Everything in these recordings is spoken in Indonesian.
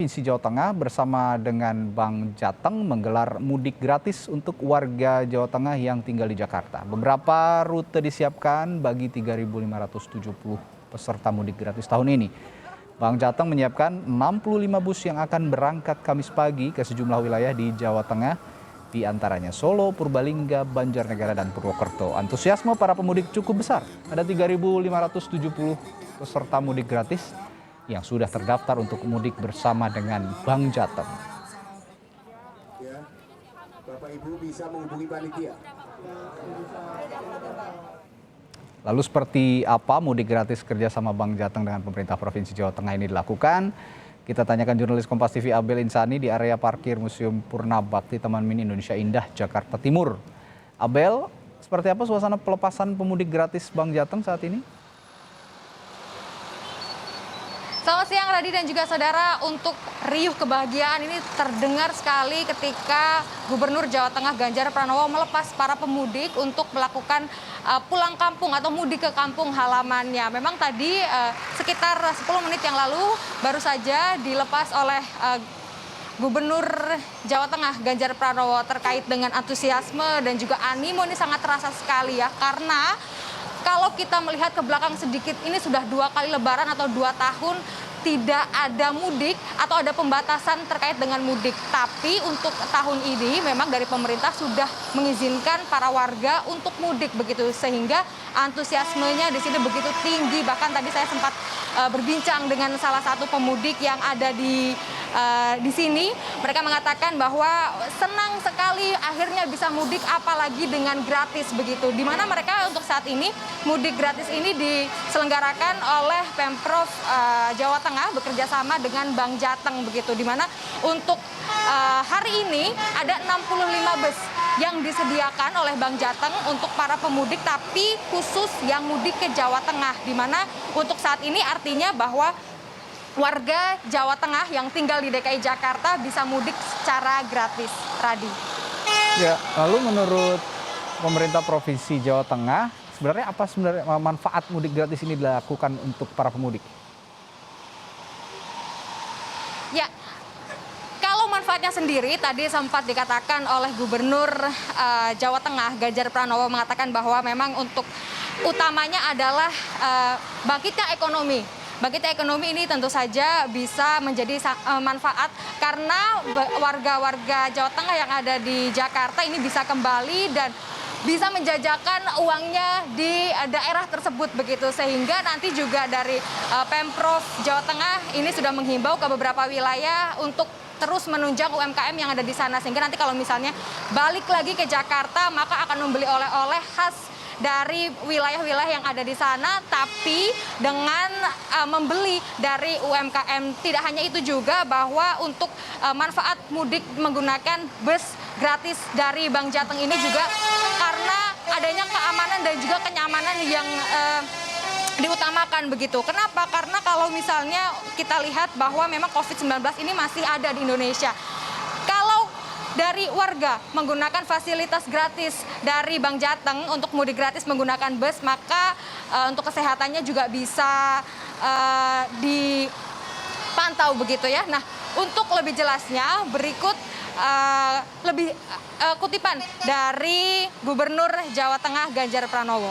Provinsi Jawa Tengah bersama dengan Bank Jateng menggelar mudik gratis untuk warga Jawa Tengah yang tinggal di Jakarta. Beberapa rute disiapkan bagi 3.570 peserta mudik gratis tahun ini. Bank Jateng menyiapkan 65 bus yang akan berangkat Kamis pagi ke sejumlah wilayah di Jawa Tengah, di antaranya Solo, Purbalingga, Banjarnegara, dan Purwokerto. Antusiasme para pemudik cukup besar. Ada 3.570 peserta mudik gratis yang sudah terdaftar untuk mudik bersama dengan Bank Jateng. Ya, Bapak Ibu bisa menghubungi panitia. Lalu seperti apa mudik gratis kerjasama Bank Jateng dengan pemerintah Provinsi Jawa Tengah ini dilakukan? Kita tanyakan jurnalis Kompas TV Abel Insani di area parkir Museum Purna Bakti Taman Mini Indonesia Indah, Jakarta Timur. Abel, seperti apa suasana pelepasan pemudik gratis Bank Jateng saat ini? Selamat siang Radi dan juga saudara, untuk riuh kebahagiaan ini terdengar sekali ketika Gubernur Jawa Tengah Ganjar Pranowo melepas para pemudik untuk melakukan pulang kampung atau mudik ke kampung halamannya. Memang tadi sekitar 10 menit yang lalu baru saja dilepas oleh Gubernur Jawa Tengah Ganjar Pranowo terkait dengan antusiasme dan juga animo ini sangat terasa sekali ya, karena kalau kita melihat ke belakang sedikit, ini sudah 2 kali lebaran atau 2 tahun tidak ada mudik atau ada pembatasan terkait dengan mudik. Tapi untuk tahun ini memang dari pemerintah sudah mengizinkan para warga untuk mudik begitu, sehingga antusiasmenya di sini begitu tinggi. Bahkan tadi saya sempat berbincang dengan salah satu pemudik yang ada di sini. Mereka mengatakan bahwa senang sekali akhirnya bisa mudik, apalagi dengan gratis begitu. Di mana mereka untuk saat ini mudik gratis ini diselenggarakan oleh Pemprov Jawa Tengah bekerja sama dengan Bank Jateng begitu. Di mana untuk hari ini ada 65 bus yang disediakan oleh Bank Jateng untuk para pemudik, tapi khusus yang mudik ke Jawa Tengah. Di mana untuk saat ini artinya bahwa warga Jawa Tengah yang tinggal di DKI Jakarta bisa mudik secara gratis, Radi. Ya, lalu menurut pemerintah Provinsi Jawa Tengah, sebenarnya apa manfaat mudik gratis ini dilakukan untuk para pemudik? Ya, kalau manfaatnya sendiri tadi sempat dikatakan oleh Gubernur Jawa Tengah Ganjar Pranowo mengatakan bahwa memang untuk utamanya adalah bangkitnya ekonomi. Bangkitnya ekonomi ini tentu saja bisa menjadi manfaat karena warga-warga Jawa Tengah yang ada di Jakarta ini bisa kembali dan bisa menjajakan uangnya di daerah tersebut begitu, sehingga nanti juga dari Pemprov Jawa Tengah ini sudah menghimbau ke beberapa wilayah untuk terus menunjang UMKM yang ada di sana, sehingga nanti kalau misalnya balik lagi ke Jakarta maka akan membeli oleh-oleh khas dari wilayah-wilayah yang ada di sana, tapi dengan membeli dari UMKM. Tidak hanya itu juga, bahwa untuk manfaat mudik menggunakan bus gratis dari Bank Jateng ini juga karena adanya keamanan dan juga kenyamanan yang diutamakan begitu. Kenapa? Karena kalau misalnya kita lihat bahwa memang COVID-19 ini masih ada di Indonesia. Kalau dari warga menggunakan fasilitas gratis dari Bank Jateng untuk mudik gratis menggunakan bus, maka untuk kesehatannya juga bisa dipantau begitu ya. Nah, untuk lebih jelasnya berikut lebih kutipan dari Gubernur Jawa Tengah Ganjar Pranowo.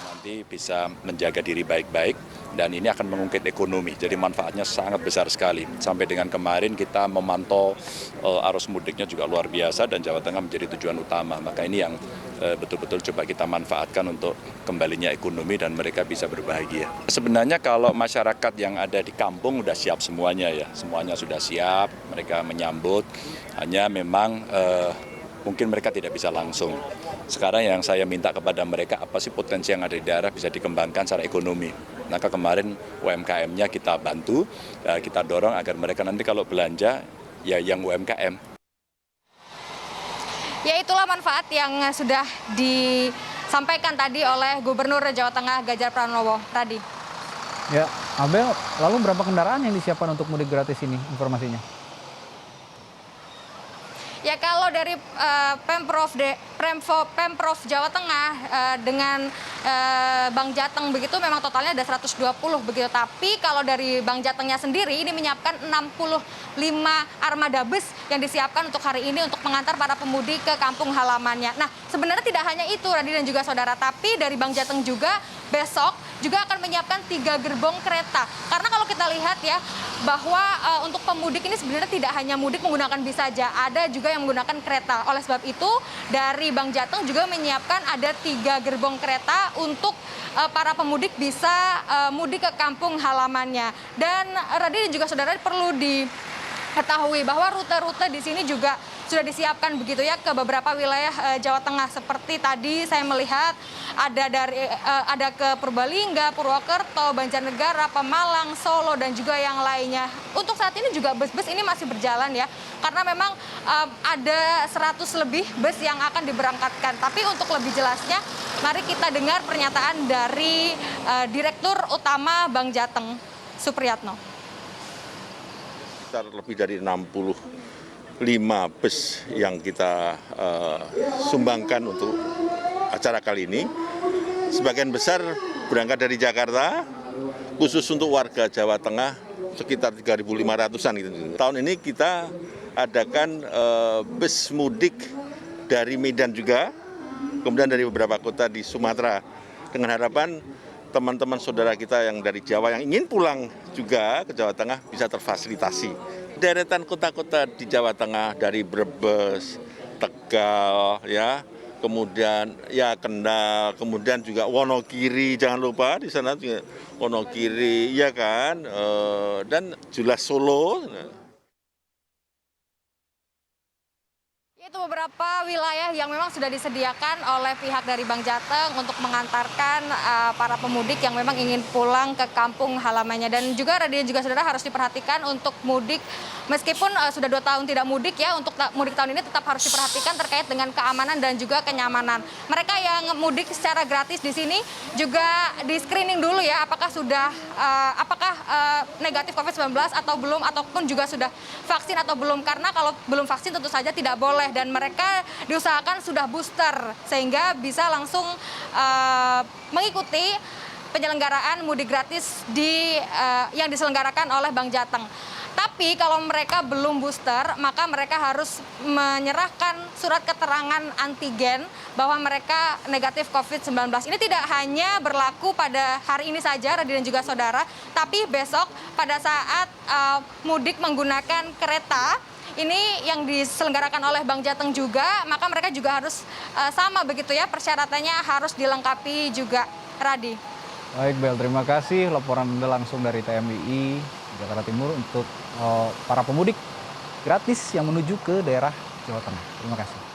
Nanti bisa menjaga diri baik-baik dan ini akan mengungkit ekonomi, jadi manfaatnya sangat besar sekali. Sampai dengan kemarin kita memantau arus mudiknya juga luar biasa dan Jawa Tengah menjadi tujuan utama. Maka ini yang betul-betul coba kita manfaatkan untuk kembalinya ekonomi dan mereka bisa berbahagia. Sebenarnya kalau masyarakat yang ada di kampung sudah siap semuanya ya, semuanya sudah siap, mereka menyambut, hanya memang mungkin mereka tidak bisa langsung. Sekarang yang saya minta kepada mereka, apa sih potensi yang ada di daerah bisa dikembangkan secara ekonomi. Maka kemarin UMKM-nya kita bantu, kita dorong agar mereka nanti kalau belanja, ya yang UMKM. Ya, itulah manfaat yang sudah disampaikan tadi oleh Gubernur Jawa Tengah Ganjar Pranowo. Radi. Ya, Abel, lalu berapa kendaraan yang disiapkan untuk mudik gratis ini informasinya? Ya kalau dari Pemprov Jawa Tengah dengan Bank Jateng begitu memang totalnya ada 120 begitu. Tapi kalau dari Bank Jatengnya sendiri ini menyiapkan 65 armada bus yang disiapkan untuk hari ini untuk mengantar para pemudik ke kampung halamannya. Nah, sebenarnya tidak hanya itu Radi dan juga saudara, tapi dari Bank Jateng juga besok juga akan menyiapkan 3 gerbong kereta. Karena kalau kita lihat ya bahwa untuk pemudik ini sebenarnya tidak hanya mudik menggunakan bis saja, ada juga yang menggunakan kereta. Oleh sebab itu dari Bank Jateng juga menyiapkan ada 3 gerbong kereta untuk para pemudik bisa mudik ke kampung halamannya. Dan Radi dan juga saudara perlu diketahui bahwa rute-rute di sini juga sudah disiapkan begitu ya ke beberapa wilayah Jawa Tengah. Seperti tadi saya melihat ada ke Purbalingga, Purwokerto, Banjarnegara, Pemalang, Solo dan juga yang lainnya. Untuk saat ini juga bus-bus ini masih berjalan ya, karena memang ada 100 lebih bus yang akan diberangkatkan. Tapi untuk lebih jelasnya, mari kita dengar pernyataan dari Direktur Utama Bank Jateng, Supriyatno. Lebih dari 65 bus yang kita sumbangkan untuk acara kali ini. Sebagian besar berangkat dari Jakarta, khusus untuk warga Jawa Tengah sekitar 3.500-an gitu. Tahun ini kita adakan bus mudik dari Medan juga, kemudian dari beberapa kota di Sumatera, dengan harapan teman-teman saudara kita yang dari Jawa yang ingin pulang juga ke Jawa Tengah bisa terfasilitasi. Deretan kota-kota di Jawa Tengah dari Brebes, Tegal, ya, kemudian ya Kendal, kemudian juga Wonogiri, jangan lupa di sana juga Wonogiri, ya kan, dan jelas Solo. Itu beberapa wilayah yang memang sudah disediakan oleh pihak dari Bank Jateng untuk mengantarkan para pemudik yang memang ingin pulang ke kampung halamannya. Dan juga Radi dan juga saudara harus diperhatikan untuk mudik, meskipun sudah 2 tahun tidak mudik ya, untuk mudik tahun ini tetap harus diperhatikan terkait dengan keamanan dan juga kenyamanan. Mereka yang mudik secara gratis di sini juga di screening dulu ya, apakah sudah negatif COVID-19 atau belum, ataupun juga sudah vaksin atau belum. Karena kalau belum vaksin tentu saja tidak boleh, dan mereka diusahakan sudah booster sehingga bisa langsung mengikuti penyelenggaraan mudik gratis yang diselenggarakan oleh Bank Jateng. Tapi kalau mereka belum booster, maka mereka harus menyerahkan surat keterangan antigen bahwa mereka negatif COVID-19. Ini tidak hanya berlaku pada hari ini saja, Radi dan juga saudara, tapi besok pada saat mudik menggunakan kereta, ini yang diselenggarakan oleh Bank Jateng juga, maka mereka juga harus sama begitu ya, persyaratannya harus dilengkapi juga, Radi. Baik, Bel, terima kasih laporan Anda langsung dari TMII Jakarta Timur untuk para pemudik gratis yang menuju ke daerah Jawa Tengah. Terima kasih.